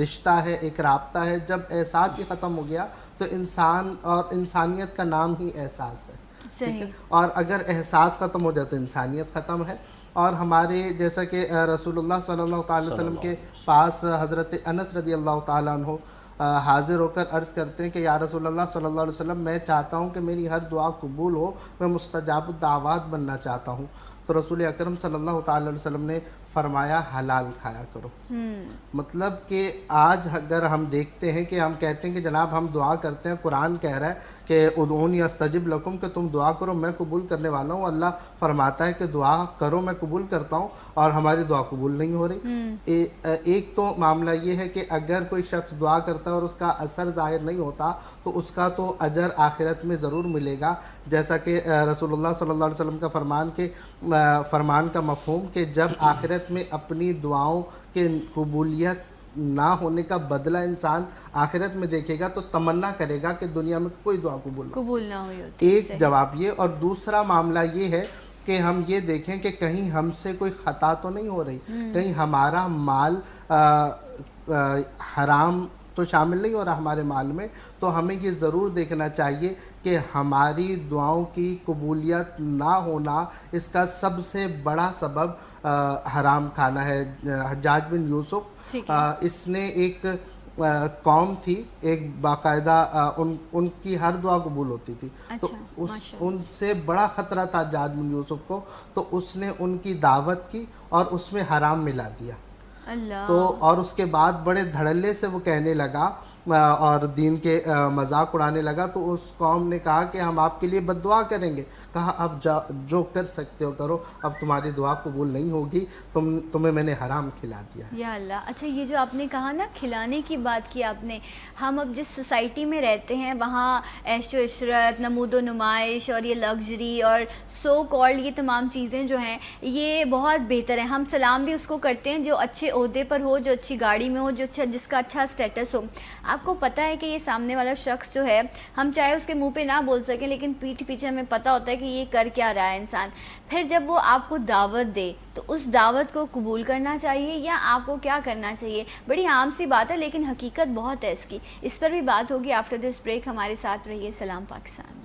رشتہ ہے، ایک رابطہ ہے. جب احساس ہی ختم ہو گیا تو انسان اور انسانیت کا نام ہی احساس ہے. صحیح. اور اگر احساس ختم ہو جائے تو انسانیت ختم ہے. اور ہمارے جیسا کہ رسول اللہ صلی اللہ تعالی وسلم کے پاس حضرت انس رضی اللہ تعالیٰ عنہ حاضر ہو کر عرض کرتے ہیں کہ یا رسول اللہ صلی اللہ علیہ وسلم، میں چاہتا ہوں کہ میری ہر دعا قبول ہو، میں مستجاب الدعوات بننا چاہتا ہوں. تو رسول اکرم صلی اللہ تعالی علیہ وسلم نے فرمایا حلال کھایا کرو. مطلب کہ آج اگر ہم دیکھتے ہیں کہ ہم کہتے ہیں کہ جناب ہم دعا کرتے ہیں، قرآن کہہ رہا ہے کہ ادعونی استجب لکم، کہ تم دعا کرو میں قبول کرنے والا ہوں. اللہ فرماتا ہے کہ دعا کرو میں قبول کرتا ہوں، اور ہماری دعا قبول نہیں ہو رہی. ایک تو معاملہ یہ ہے کہ اگر کوئی شخص دعا کرتا ہے اور اس کا اثر ظاہر نہیں ہوتا تو اس کا تو اجر آخرت میں ضرور ملے گا، جیسا کہ رسول اللہ صلی اللہ علیہ وسلم کا فرمان کا مفہوم کہ جب آخرت میں اپنی دعاؤں کے قبولیت نہ ہونے کا بدلہ انسان آخرت میں دیکھے گا تو تمنا کرے گا کہ دنیا میں کوئی دعا قبول نہ ہوئی. ایک جواب یہ. اور دوسرا معاملہ یہ ہے کہ ہم یہ دیکھیں کہ کہیں ہم سے کوئی خطا تو نہیں ہو رہی، کہیں ہمارا مال حرام تو شامل نہیں ہو رہا ہمارے مال میں. تو ہمیں یہ ضرور دیکھنا چاہیے کہ ہماری دعاؤں کی قبولیت نہ ہونا اس کا سب سے بڑا سبب حرام کھانا ہے. حجاج بن یوسف، اس نے ایک قوم تھی، ایک باقاعدہ ان کی ہر دعا قبول ہوتی تھی. تو ان سے بڑا خطرہ تھا حجاج بن یوسف کو، تو اس نے ان کی دعوت کی اور اس میں حرام ملا دیا. تو اور اس کے بعد بڑے دھڑلے سے وہ کہنے لگا اور دین کے مذاق اڑانے لگا. تو اس قوم نے کہا کہ ہم آپ کے لیے بد دعا کریں گے. کہا اب جو کر سکتے ہو کرو، اب تمہاری دعا قبول نہیں ہوگی، تمہیں میں نے حرام کھلا دیا. یا اللہ. اچھا یہ جو آپ نے کہا نا کھلانے کی بات کی آپ نے، ہم اب جس سوسائٹی میں رہتے ہیں وہاں عیش و عشرت، نمود و نمائش اور یہ لگژری اور سو کالڈ یہ تمام چیزیں جو ہیں یہ بہت بہتر ہیں. ہم سلام بھی اس کو کرتے ہیں جو اچھے عہدے پر ہو، جو اچھی گاڑی میں ہو، جس کا اچھا اسٹیٹس ہو. آپ کو پتہ ہے کہ یہ سامنے والا شخص جو ہے، ہم چاہے اس کے منہ پہ نہ بول سکیں لیکن پیٹھ پیچھے ہمیں پتہ ہوتا ہے کہ یہ کر کیا رہا ہے انسان. پھر جب وہ آپ کو دعوت دے تو اس دعوت کو قبول کرنا چاہیے یا آپ کو کیا کرنا چاہیے؟ بڑی عام سی بات ہے لیکن حقیقت بہت ہے اس کی. اس پر بھی بات ہوگی آفٹر دس بریک. ہمارے ساتھ رہیے. سلام پاکستان.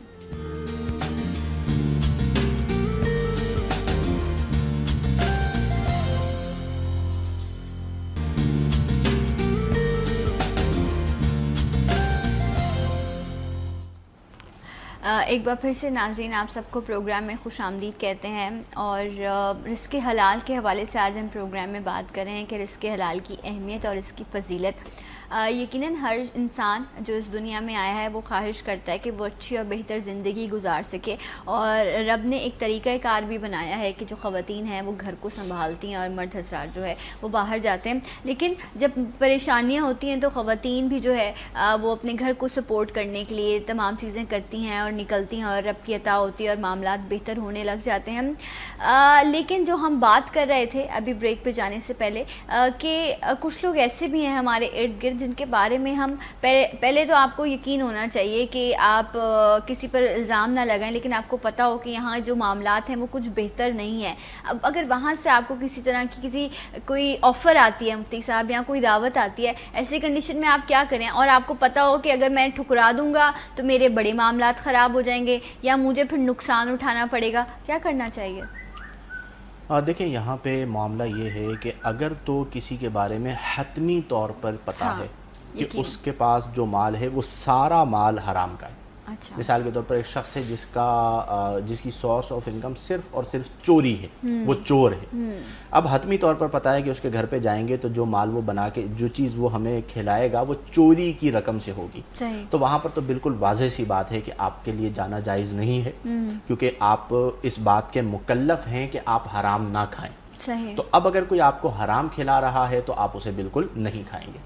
ایک بار پھر سے ناظرین آپ سب کو پروگرام میں خوش آمدید کہتے ہیں. اور رزق حلال کے حوالے سے آج ہم پروگرام میں بات کر رہے ہیں کہ رزق حلال کی اہمیت اور اس کی فضیلت. یقیناً ہر انسان جو اس دنیا میں آیا ہے وہ خواہش کرتا ہے کہ وہ اچھی اور بہتر زندگی گزار سکے، اور رب نے ایک طریقہ کار بھی بنایا ہے کہ جو خواتین ہیں وہ گھر کو سنبھالتی ہیں اور مرد حضرات جو ہے وہ باہر جاتے ہیں. لیکن جب پریشانیاں ہوتی ہیں تو خواتین بھی جو ہے وہ اپنے گھر کو سپورٹ کرنے کے لیے تمام چیزیں کرتی ہیں اور نکلتی ہیں، اور رب کی عطا ہوتی ہے اور معاملات بہتر ہونے لگ جاتے ہیں. لیکن جو ہم بات کر رہے تھے ابھی بریک پہ جانے سے پہلے کہ کچھ لوگ ایسے بھی ہیں ہمارے ارد گرد جن کے بارے میں ہم پہلے تو آپ کو یقین ہونا چاہیے کہ آپ کسی پر الزام نہ لگائیں، لیکن آپ کو پتہ ہو کہ یہاں جو معاملات ہیں وہ کچھ بہتر نہیں ہیں. اب اگر وہاں سے آپ کو کسی طرح کی کوئی آفر آتی ہے مفتی صاحب یا کوئی دعوت آتی ہے، ایسی کنڈیشن میں آپ کیا کریں؟ اور آپ کو پتہ ہو کہ اگر میں ٹھکرا دوں گا تو میرے بڑے معاملات خراب ہو جائیں گے یا مجھے پھر نقصان اٹھانا پڑے گا، کیا کرنا چاہیے؟ دیکھیں یہاں پہ معاملہ یہ ہے کہ اگر تو کسی کے بارے میں حتمی طور پر پتہ ہے کہ اس کے پاس جو مال ہے وہ سارا مال حرام کا ہے. اچھا. مثال کے طور پر ایک شخص ہے جس کی سورس آف انکم صرف اور صرف چوری ہے، وہ چور ہے. اب حتمی طور پر پتہ ہے کہ اس کے گھر پہ جائیں گے تو جو مال وہ بنا کے جو چیز وہ ہمیں کھلائے گا وہ چوری کی رقم سے ہوگی. تو وہاں پر تو بالکل واضح سی بات ہے کہ آپ کے لیے جانا جائز نہیں ہے، کیونکہ آپ اس بات کے مکلف ہیں کہ آپ حرام نہ کھائیں. تو اب اگر کوئی آپ کو حرام کھلا رہا ہے تو آپ اسے بالکل نہیں کھائیں گے.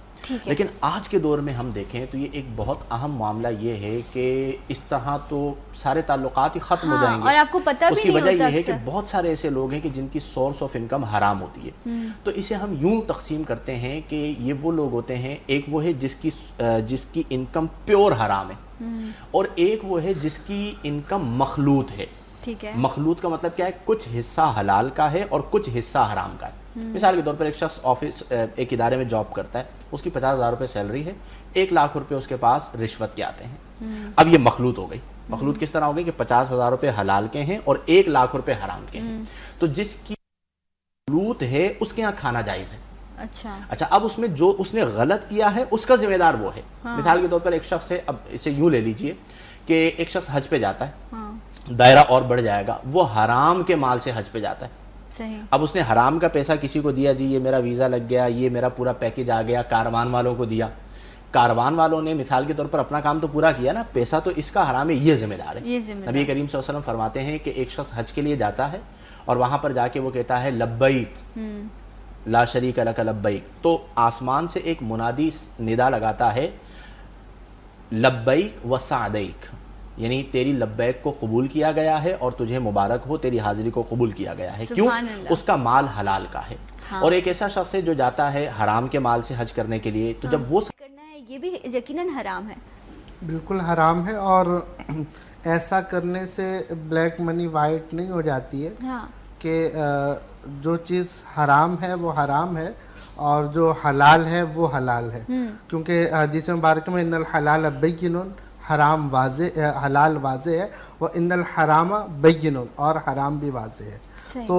لیکن آج کے دور میں ہم دیکھیں تو یہ ایک بہت اہم معاملہ یہ ہے کہ اس طرح تو سارے تعلقات ہی ختم ہو جائیں گے، اور آپ کو پتہ بھی اس کی وجہ یہ ہے کہ بہت سارے ایسے لوگ ہیں کہ جن کی سورس آف انکم حرام ہوتی ہے. تو اسے ہم یوں تقسیم کرتے ہیں کہ یہ وہ لوگ ہوتے ہیں، ایک وہ ہے جس کی انکم پیور حرام ہے، اور ایک وہ ہے جس کی انکم مخلوط ہے. مخلوط کا مطلب کیا ہے؟ کچھ حصہ حلال کا ہے اور کچھ حصہ حرام کا ہے. مثال کے طور پر ایک شخص ایک ادارے میں جاب کرتا ہے، اس کی 50,000 روپے سیلری ہے، 1 لاکھ روپے اس کے پاس رشوت کے آتے ہیں. اب یہ مخلوط ہو گئی. مخلوط کس طرح ہو گئی کہ 50,000 روپے حلال کے ہیں اور 1 لاکھ روپے حرام کے ہیں. تو جس کی مخلوط ہے اس کے یہاں کھانا جائز ہے. اچھا اب اس میں جو اس نے غلط کیا ہے اس کا ذمہ دار وہ ہے. مثال کے طور پر ایک شخص ہے، اب اسے یوں لے لیجئے کہ ایک شخص حج پہ جاتا ہے، دائرہ اور بڑھ جائے گا، وہ حرام کے مال سے حج پہ جاتا ہے. اب اس نے حرام کا پیسہ کسی کو دیا، جی یہ میرا ویزا لگ گیا، یہ میرا پورا پیکج آ گیا، کاروان والوں کو دیا. کاروان والوں نے مثال کے طور پر اپنا کام تو پورا کیا نا، پیسہ تو اس کا حرام ہے، یہ ذمہ دار ہے. نبی کریم صلی اللہ علیہ وسلم فرماتے ہیں کہ ایک شخص حج کے لیے جاتا ہے اور وہاں پر جا کے وہ کہتا ہے لبیک لا شریک لک لبیک، تو آسمان سے ایک منادی ندا لگاتا ہے لبیک و سعدیک، یعنی تیری لبیک کو قبول کیا گیا ہے اور تجھے مبارک ہو، تیری حاضری کو قبول کیا گیا ہے. کیوں؟ اس کا مال حلال کا ہے. اور ایک ایسا شخص ہے جو جاتا ہے حرام کے مال سے حج کرنے کے لیے، تو جب وہ کرنا ہے یہ بھی یقیناً حرام ہے. بالکل حرام ہے، اور ایسا کرنے سے بلیک منی وائٹ نہیں ہو جاتی ہے کہ جو چیز حرام ہے وہ حرام ہے اور جو حلال ہے وہ حلال ہے. کیونکہ حدیث مبارکہ میں ان الحلال بین، حرام واضح، حلال واضح ہے، وَإِنَّ الْحَرَامَ بَيِّنٌ، اور حرام بھی واضح ہے. تو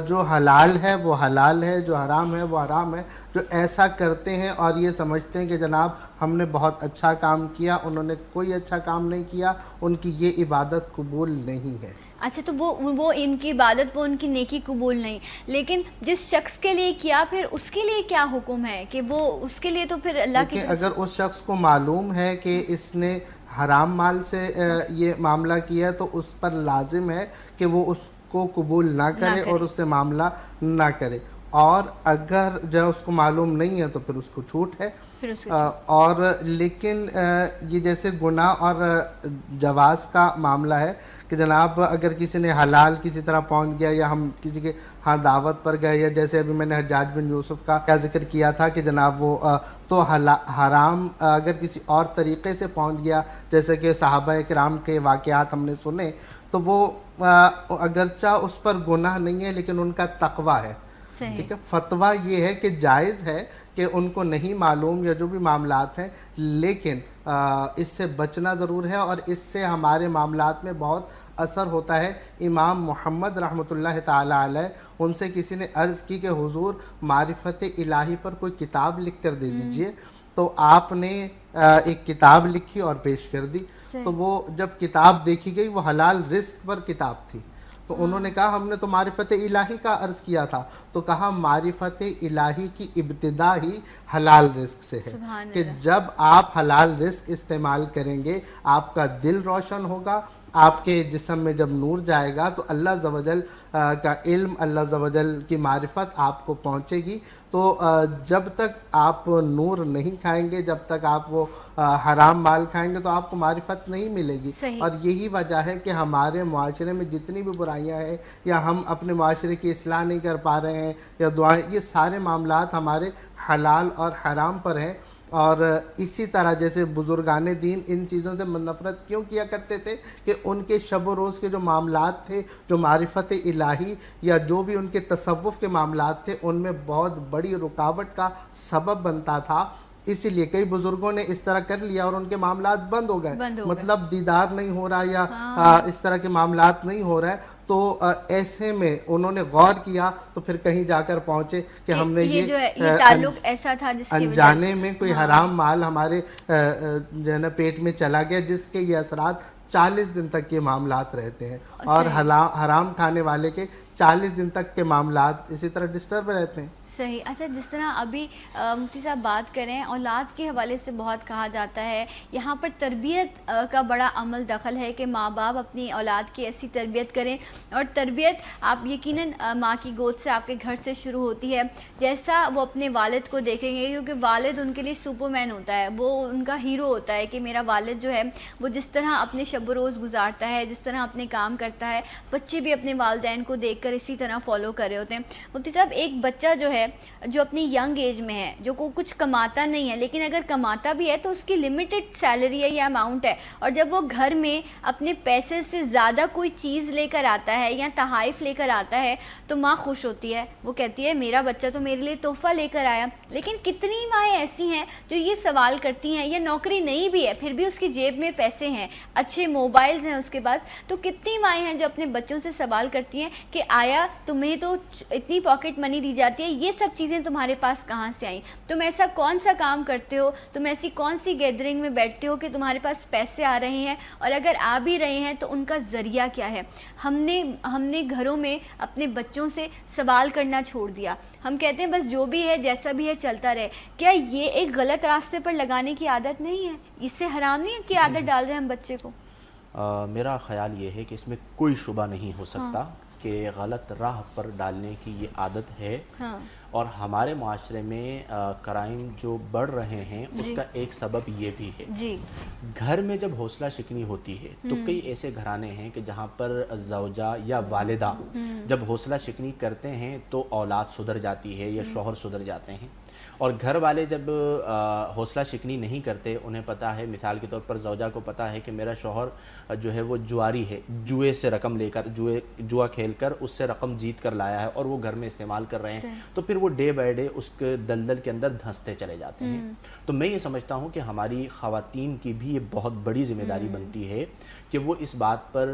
جو حلال ہے وہ حلال ہے، جو حرام ہے وہ حرام ہے. جو ایسا کرتے ہیں اور یہ سمجھتے ہیں کہ جناب ہم نے بہت اچھا کام کیا، انہوں نے کوئی اچھا کام نہیں کیا، ان کی یہ عبادت قبول نہیں ہے. اچھا، تو وہ ان کی عبادت، وہ ان کی نیکی قبول نہیں. لیکن جس شخص کے لیے کیا، پھر اس کے لیے کیا حکم ہے کہ وہ اس کے لیے تو پھر اللہ کی اگر اس شخص کو معلوم ہے کہ اس نے حرام مال سے یہ معاملہ کیا تو اس پر لازم ہے کہ وہ اس کو قبول نہ کرے اور اس سے معاملہ نہ کرے. اور اگر جو اس کو معلوم نہیں ہے تو پھر اس کو چھوٹ ہے. اور لیکن یہ جیسے گناہ اور جواز کا معاملہ ہے کہ جناب اگر کسی نے حلال کسی طرح پہنچ گیا، یا ہم کسی کے ہاں دعوت پر گئے، یا جیسے ابھی میں نے حجاج بن یوسف کا کیا ذکر کیا تھا کہ جناب وہ تو حرام اگر کسی اور طریقے سے پہنچ گیا، جیسے کہ صحابہ کرام کے واقعات ہم نے سنے، تو وہ اگرچہ اس پر گناہ نہیں ہے لیکن ان کا تقویٰ ہے. ٹھیک ہے، فتویٰ یہ ہے کہ جائز ہے کہ ان کو نہیں معلوم یا جو بھی معاملات ہیں، لیکن اس سے بچنا ضرور ہے، اور اس سے ہمارے معاملات میں بہت اثر ہوتا ہے. امام محمد رحمۃ اللہ تعالی علیہ، ان سے کسی نے عرض کی کہ حضور معرفت الہی پر کوئی کتاب لکھ کر دے دیجئے، تو آپ نے ایک کتاب لکھی اور پیش کر دی. تو وہ جب کتاب دیکھی گئی وہ حلال رزق پر کتاب تھی، تو انہوں نے کہا ہم نے تو معرفت الہی کا عرض کیا تھا، تو کہا معرفت الہی کی ابتدا ہی حلال رزق سے ہے، کہ جب آپ حلال رزق استعمال کریں گے آپ کا دل روشن ہوگا، آپ کے جسم میں جب نور جائے گا تو اللہ عز و جل کا علم، اللہ عز و جل کی معرفت آپ کو پہنچے گی۔ تو جب تک آپ نور نہیں کھائیں گے، جب تک آپ وہ حرام مال کھائیں گے تو آپ کو معرفت نہیں ملے گی۔ اور یہی وجہ ہے کہ ہمارے معاشرے میں جتنی بھی برائیاں ہیں، یا ہم اپنے معاشرے کی اصلاح نہیں کر پا رہے ہیں، یا دعائیں، یہ سارے معاملات ہمارے حلال اور حرام پر ہیں۔ اور اسی طرح جیسے بزرگان دین ان چیزوں سے نفرت کیوں کیا کرتے تھے کہ ان کے شب و روز کے جو معاملات تھے، جو معرفت الہی یا جو بھی ان کے تصوف کے معاملات تھے، ان میں بہت بڑی رکاوٹ کا سبب بنتا تھا۔ اسی لیے کئی بزرگوں نے اس طرح کر لیا اور ان کے معاملات بند ہو گئے، مطلب دیدار نہیں ہو رہا یا اس طرح کے معاملات نہیں ہو رہے، تو ایسے میں انہوں نے غور کیا تو پھر کہیں جا کر پہنچے کہ ہم نے یہ تعلق ایسا تھا جس کی انجانے میں کوئی حرام مال ہمارے جو ہے نا پیٹ میں چلا گیا، جس کے یہ اثرات 40 دن تک کے معاملات رہتے ہیں، اور حرام کھانے والے کے 40 دن تک کے معاملات اسی طرح ڈسٹرب رہتے ہیں۔ صحیح۔ اچھا، جس طرح ابھی مفتی صاحب بات کریں، اولاد کے حوالے سے بہت کہا جاتا ہے، یہاں پر تربیت کا بڑا عمل دخل ہے کہ ماں باپ اپنی اولاد کی ایسی تربیت کریں، اور تربیت آپ یقیناً ماں کی گود سے، آپ کے گھر سے شروع ہوتی ہے، جیسا وہ اپنے والد کو دیکھیں گے، کیونکہ والد ان کے لیے سپر مین ہوتا ہے، وہ ان کا ہیرو ہوتا ہے کہ میرا والد جو ہے وہ جس طرح اپنے شب و روز گزارتا ہے، جس طرح اپنے کام کرتا ہے، بچے بھی اپنے والدین کو دیکھ کر اسی طرح فالو کر رہے ہوتے ہیں۔ مفتی صاحب، ایک بچہ جو ہے جو اپنی ینگ ایج میں ہے، جو کچھ کماتا نہیں ہے، لیکن اگر کماتا بھی ہے تو اس کی لمیٹڈ سیلری ہے یا اماؤنٹ ہے، اور جب وہ گھر میں اپنے پیسے سے زیادہ کوئی چیز لے کر آتا ہے یا تحائف لے کر آتا ہے تو ماں خوش ہوتی ہے، وہ کہتی ہے میرا بچہ تو میرے لیے تحفہ لے کر آیا۔ لیکن کتنی مائیں ایسی ہیں جو یہ سوال کرتی ہیں، یہ نوکری نہیں بھی ہے پھر بھی اس کی جیب میں پیسے ہیں، اچھے موبائلز ہیں اس کے پاس، تو کتنی مائیں ہیں جو اپنے بچوں سے سوال کرتی ہیں کہ آیا تمہیں تو اتنی پاکٹ منی دی جاتی ہے، یہ سب چیزیں تمہارے پاس کہاں سے آئیں؟ تم ایسا کون سا کام کرتے ہو، تم ایسی کون سی گیدرنگ میں بیٹھتے ہو کہ تمہارے پاس پیسے آ رہے ہیں، اور اگر آ بھی رہے ہیں تو ان کا ذریعہ کیا ہے؟ ہم نے گھروں میں اپنے بچوں سے سوال کرنا چھوڑ دیا، ہم کہتے ہیں بس جو بھی ہے جیسا بھی ہے چلتا رہے۔ کیا یہ ایک غلط راستے پر لگانے کی عادت نہیں ہے؟ اس سے حرام نہیں ہے کہ عادت ڈال رہے ہیں ہم بچے کو؟ میرا خیال یہ ہے کہ اس میں کوئی شبہ نہیں ہو سکتا کہ غلط راہ پر ڈالنے کی یہ عادت ہے، اور ہمارے معاشرے میں کرائم جو بڑھ رہے ہیں اس کا ایک سبب یہ بھی ہے۔ گھر میں جب حوصلہ شکنی ہوتی ہے تو کئی ایسے گھرانے ہیں کہ جہاں پر زوجہ یا والدہ جب حوصلہ شکنی کرتے ہیں تو اولاد سدھر جاتی ہے یا شوہر سدھر جاتے ہیں، اور گھر والے جب حوصلہ شکنی نہیں کرتے، انہیں پتہ ہے، مثال کے طور پر زوجہ کو پتہ ہے کہ میرا شوہر جو ہے وہ جواری ہے، جوئے سے رقم لے کر، جوا کھیل کر اس سے رقم جیت کر لایا ہے اور وہ گھر میں استعمال کر رہے ہیں، تو پھر وہ ڈے بائی ڈے اس کے دلدل کے اندر دھنستے چلے جاتے ہیں۔ تو میں یہ سمجھتا ہوں کہ ہماری خواتین کی بھی یہ بہت بڑی ذمہ داری بنتی ہے کہ وہ اس بات پر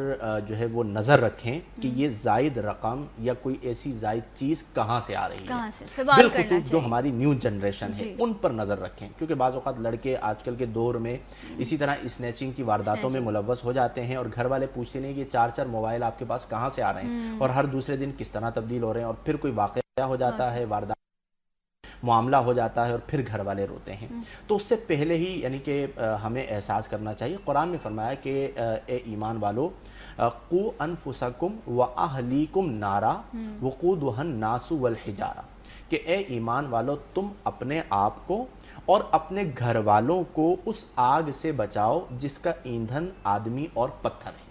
جو ہے وہ نظر رکھیں کہ یہ زائد رقم یا کوئی ایسی زائد چیز کہاں سے آ رہی ہے، بالخصوص جو ہماری نیو جنریشن ہے ان پر نظر رکھیں، کیونکہ بعض اوقات لڑکے آج کل کے دور میں اسی طرح اسنیچنگ کی وارداتوں میں ملوث ہو جاتے ہیں، اور گھر والے پوچھتے نہیں کہ 4 موبائل آپ کے پاس کہاں سے آ رہے ہیں، اور ہر دوسرے دن کس طرح تبدیل ہو رہے ہیں، اور پھر کوئی واقعہ ہو جاتا ہے، واردات معاملہ ہو جاتا ہے، اور پھر گھر والے روتے ہیں۔ تو اس سے پہلے ہی یعنی کہ ہمیں احساس کرنا چاہیے۔ قرآن میں فرمایا کہ اے ایمان والو قو انفسکم واہلیکم نارا وقودھا الناس والحجارہ، کہ اے ایمان والو تم اپنے آپ کو اور اپنے گھر والوں کو اس آگ سے بچاؤ جس کا ایندھن آدمی اور پتھر ہے۔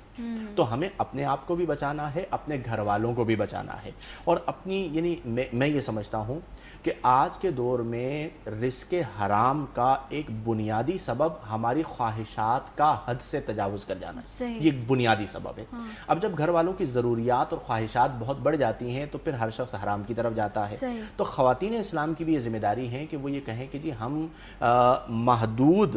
تو ہمیں اپنے آپ کو بھی بچانا ہے، اپنے گھر والوں کو بھی بچانا ہے، اور اپنی یعنی میں یہ سمجھتا ہوں کہ آج کے دور میں رزق حرام کا ایک بنیادی سبب ہماری خواہشات کا حد سے تجاوز کر جانا ہے، یہ ایک بنیادی سبب ہے۔ اب جب گھر والوں کی ضروریات اور خواہشات بہت بڑھ جاتی ہیں تو پھر ہر شخص حرام کی طرف جاتا ہے۔ تو خواتین اسلام کی بھی یہ ذمہ داری ہے کہ وہ یہ کہیں کہ جی ہم محدود